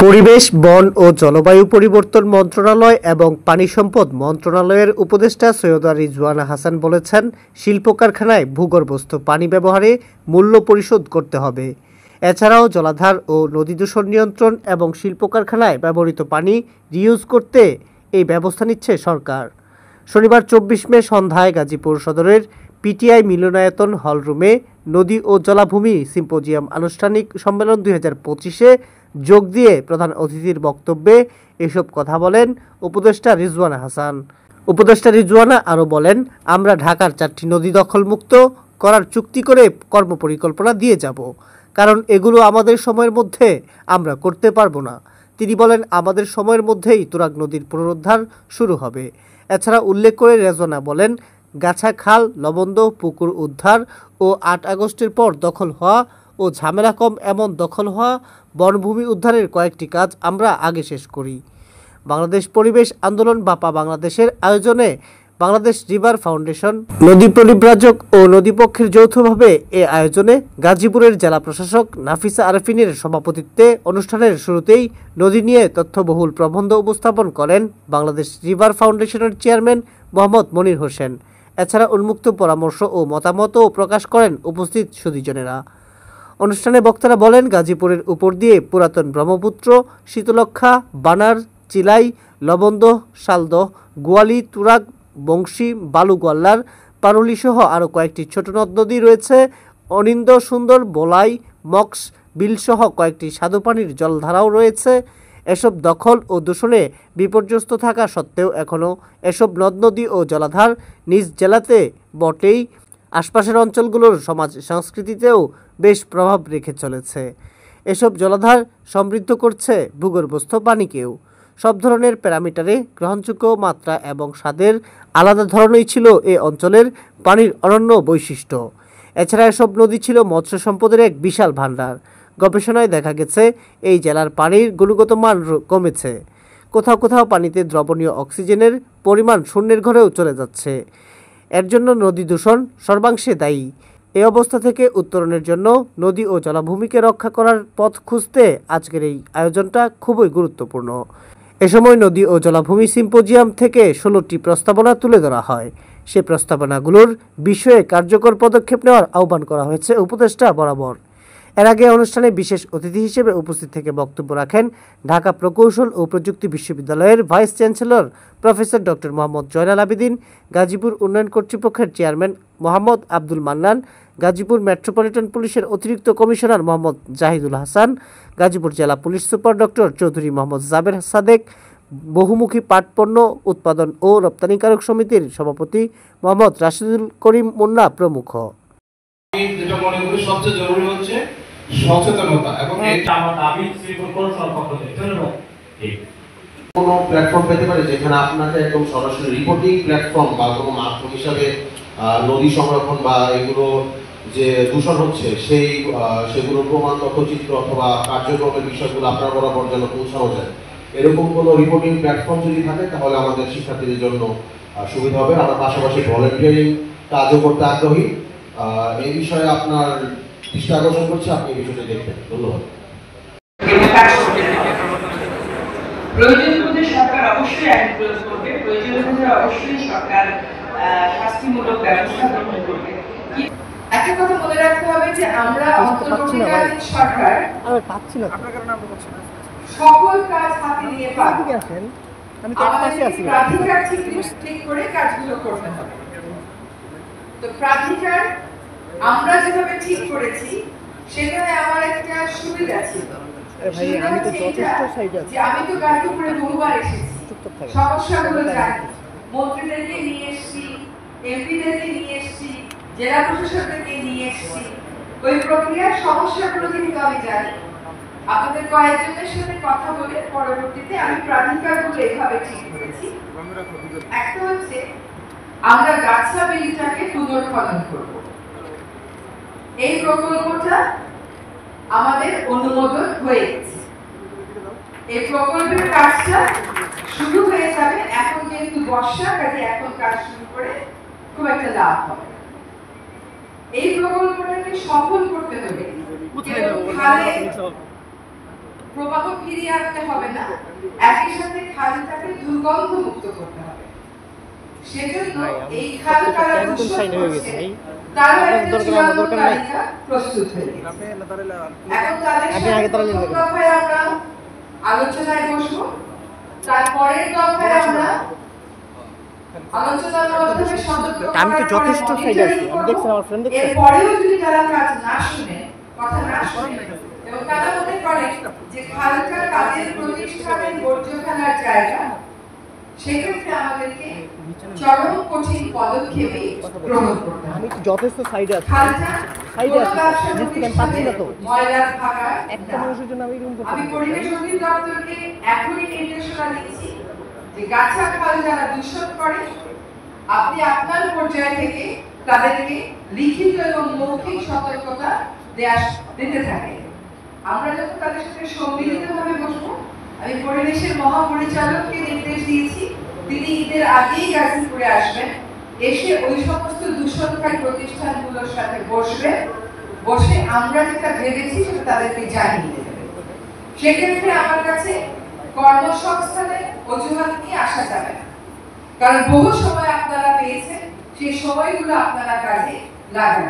পরিবেশ, বন ও জলবায়ু পরিবর্তন মন্ত্রণালয় এবং পানি সম্পদ মন্ত্রণালয়ের উপদেষ্টা সৈয়দা রিজওয়ানা হাসান বলেছেন, শিল্প কারখানায় ভূগর্ভস্থ পানি ব্যবহারে মূল্য পরিশোধ করতে হবে। এছাড়াও জলাধার ও নদী দূষণ নিয়ন্ত্রণ এবং শিল্প কারখানায় ব্যবহৃত পানি রিইউজ করতে এই ব্যবস্থা নিচ্ছে সরকার। শনিবার 24 মে সন্ধ্যায় গাজীপুর সদরের পিটিআই মিলনায়তন হলরুমে নদী ও জলাভূমি সিম্পোজিয়াম আনুষ্ঠানিক সম্মেলন 2025-এ যোগ দিয়ে প্রধান অতিথির বক্তব্যে এসব কথা বলেন উপদেষ্টা রিজওয়ানা হাসান। উপদেষ্টা রিজওয়ানা আরও বলেন, আমরা ঢাকার 4টি নদী দখলমুক্ত করার চুক্তি করে কর্মপরিকল্পনা দিয়ে যাব, কারণ এগুলো আমাদের সময়ের মধ্যে আমরা করতে পারবো না। তিনি বলেন, আমাদের সময়ের মধ্যেই তুরাগ নদীর পুনরুদ্ধার শুরু হবে। এছাড়া উল্লেখ করে রেজওয়ানা বলেন, গাছা খাল, লবন্দ, পুকুর উদ্ধার ও 8 আগস্টের পর দখল হওয়া ও ঝামেলা কম এমন দখল হওয়া বনভূমি উদ্ধারের কয়েকটি কাজ আমরা আগে শেষ করি। বাংলাদেশ পরিবেশ আন্দোলন বাপা বাংলাদেশের আয়োজনে বাংলাদেশ রিভার ফাউন্ডেশন, নদী পরিব্রাজক ও নদীপক্ষের যৌথভাবে এ আয়োজনে গাজীপুরের জেলা প্রশাসক নাফিসা আরফিনের সভাপতিত্বে অনুষ্ঠানের শুরুতেই নদী নিয়ে তথ্যবহুল প্রবন্ধ উপস্থাপন করেন বাংলাদেশ রিভার ফাউন্ডেশনের চেয়ারম্যান মোহাম্মদ মনির হোসেন। এছাড়া উন্মুক্ত পরামর্শ ও মতামতও প্রকাশ করেন উপস্থিত সুধীজনেরা। অনুষ্ঠানে বক্তারা বলেন, গাজীপুরের উপর দিয়ে পুরাতন ব্রহ্মপুত্র, শীতলক্ষা, বানার, চিলাই, লবন্দ, শালদহ, গোয়ালি, তুরাগ, বংশী, বালুগোয়াল্লার, পারুলি সহ আরও কয়েকটি ছোট নদ নদী রয়েছে। অনিন্দ, সুন্দর, বোলাই, মক্স, বিলসহ কয়েকটি স্বাদুপানির জলধারাও রয়েছে। এসব দখল ও দূষণে বিপর্যস্ত থাকা সত্ত্বেও এখনও এসব নদ নদী ও জলাধার নিজ জেলাতে বটেই আশপাশের অঞ্চলগুলোর সমাজ সংস্কৃতিতেও বেশ প্রভাব রেখে চলেছে। এসব জলাধার সমৃদ্ধ করছে ভূগর্ভস্থ পানিকেও। সব ধরনের প্যারামিটারে গ্রহণযোগ্য মাত্রা এবং স্বাদের আলাদা ধরনেই ছিল এ অঞ্চলের পানির অনন্য বৈশিষ্ট্য। এছাড়া এসব নদী ছিল মৎস্য সম্পদের এক বিশাল ভাণ্ডার। গবেষণায় দেখা গেছে, এই জেলার পানির গুণগত মান কমেছে। কোথাও কোথাও পানিতে দ্রবণীয় অক্সিজেনের পরিমাণ শূন্যের ঘরেও চলে যাচ্ছে। এর জন্য নদী দূষণ সর্বাংশে দায়ী। এই অবস্থা থেকে উত্তরণের জন্য নদী ও জলাভূমিকে রক্ষা করার পথ খুঁজতে আজকের এই আয়োজনটা খুবই গুরুত্বপূর্ণ। এ সময় নদী ও জলাভূমি সিম্পোজিয়াম থেকে 16টি প্রস্তাবনা তুলে ধরা হয়। সে প্রস্তাবনাগুলোর বিষয়ে কার্যকর পদক্ষেপ নেওয়ার আহ্বান করা হয়েছে উপদেষ্টা বরাবর। এর আগে অনুষ্ঠানে বিশেষ অতিথি হিসেবে উপস্থিত থেকে বক্তব্য রাখেন ঢাকা প্রকৌশল ও প্রযুক্তি বিশ্ববিদ্যালয়ের vice chancellor professor doctor Mohammad Joynal Abedin, Gazipur উন্নয়ন কর্তৃপক্ষের চেয়ারম্যান মোহাম্মদ আব্দুল মান্নান, গাজীপুর মেট্রোপলিটন পুলিশের অতিরিক্ত কমিশনার মোহাম্মদ জাহিদুল হাসান, গাজীপুর জেলা police super doctor Chowdhury Mohammad Jaber Sadek, বহুমুখী পাট পণ্য উৎপাদন ও রপ্তানিকারক সমিতির সভাপতি মোহাম্মদ রাশিদুল করিম মুন্না প্রমুখ। যেটা মনে করি সবচেয়ে জরুরি হচ্ছে সচেতনতা এবং আমার দাবি শ্রীপুর সরকার ধন্যবাদ। কোনো প্ল্যাটফর্ম পেতে পারে যেখানে আপনাকে একদম সরাসরি রিপোর্টিং প্ল্যাটফর্ম বা কোনো মাধ্যম হিসাবে নদী সংরক্ষণ বা এগুলো যে দূষণ হচ্ছে সেগুলোর প্রমাণ তথ্যচিত্র অথবা কার্যক্রমের বিষয়গুলো আপনার বরাবর যেন পৌঁছানো যায়, এরকম কোনো রিপোর্টিং প্ল্যাটফর্ম যদি থাকে তাহলে আমাদের শিক্ষার্থীদের জন্য সুবিধা হবে। আমরা পাশাপাশি ভলেন্টিয়ারিং কাজও করতে আগ্রহী। এই বিষয়ে আপনার দৃষ্টি আকর্ষণ করছে, আপনি এই বিষয়টি দেখবেন। ধন্যবাদ। প্রয়োজন বোধে সরকার অবশ্যই আইন প্রয়োগ করবে, প্রয়োজন বোধে অবশ্যই সরকার শাস্তিমূলক ব্যবস্থা গ্রহণ করবে। একটা কথা মনে রাখতে হবে যে আমরা অন্তর্বর্তীকালীন সরকার সকল কাজ হাতে নিয়ে পারবো, প্রাধিকার ঠিক করে কাজগুলো করতে হবে। তো প্রাধিকার আমরা যেভাবে ঠিক করেছি সেখানে আমার একটা সুবিধা ছিল, আমি তো গাজীপুরে বহুবার এসেছি, সমস্যাগুলো জানি, মন্ত্রীদেরকে নিয়ে এসেছি, এমপিদেরকে নিয়ে এসেছি, জেলা প্রশাসকদেরকে নিয়ে এসেছি, ওই প্রক্রিয়ার সমস্যাগুলো কিন্তু আমি জানি। আপনাদের কয়েকজনের সাথে কথা বলে পরবর্তীতে আমি প্রাধিকারগুলো এভাবে ঠিক করেছি। একটা হচ্ছে আমরা গাছড়া বিলটাকে পুনর্খনন করব। এই প্রকল্পটা আমাদের অনুমোদন হয়ে গেছে। এই প্রকল্পের কাজটা শুরু হয়ে যাবে। এখন যেহেতু বর্ষা, কাজে এখন কাজ শুরু করে খুব একটা লাভ হবে। এই প্রকল্পটাকে সফল করতে হবে। প্রবাহ ফিরিয়ে আনতে হবে না, একই সাথে খালটাকে দুর্গন্ধ মুক্ত করতে হবে। সেজন্য এই খাল কারা দূষণ করছে তারও একটা চূড়ান্ত তালিকা প্রস্তুত হয়ে গেছে। এখন তাদের সাথে প্রথম দফায় আমরা আলোচনায় বসবো, তারপরের দফায় আমরা আলোচনার মাধ্যমে সতর্ক আমি তো যথেষ্ট সাইডে আছি, আমি দেখছি আমার ফ্রেন্ড দেখছে। এরপরেও যদি তারা কাজ না শুনে, কথা না শুনে এবং তারা মনে করে যে খালটা তাদের প্রতিষ্ঠানের বর্জ্য ফেলার জায়গা, সেক্ষেত্রে আমাদেরকে চরম কঠিন পদক্ষেপই গ্রহণ করতে হবে। আমি তো যথেষ্ট সাইডে আছি, খালটা সাইডে কোনো আছি, ব্যবসা আমি পাচ্ছি না তো। ময়লার ভাগাড় একটা না। মানুষের জন্য আমি রুম করতে আমি পরিবেশ অধিদপ্তরকে এখনই নির্দেশনা দিচ্ছি যে গাছা খাল যারা দূষণ করে, আপনি আপনার পর্যায় থেকে তাদেরকে লিখিত এবং মৌখিক সতর্কতা দিতে থাকেন। আমরা যখন তাদের সাথে সম্মিলিতভাবে বসবো, আমি পরিবেশের মহাপরিচালককে নির্দেশ দিয়েছি তিনি ঈদের আগেই গাজীপুরে আসবেন, এসে ওই সমস্ত দূষণকারী প্রতিষ্ঠানগুলোর সাথে বসবেন, বসে আমরা যেটা ভেবেছি সেটা তাদেরকে জানিয়ে দেবেন। সেক্ষেত্রে আমার কাছে কর্মসংস্থানের অজুহাত নিয়ে আসা যাবে না, কারণ বহু সময় আপনারা পেয়েছেন, সেই সময়গুলো আপনারা কাজে লাগান।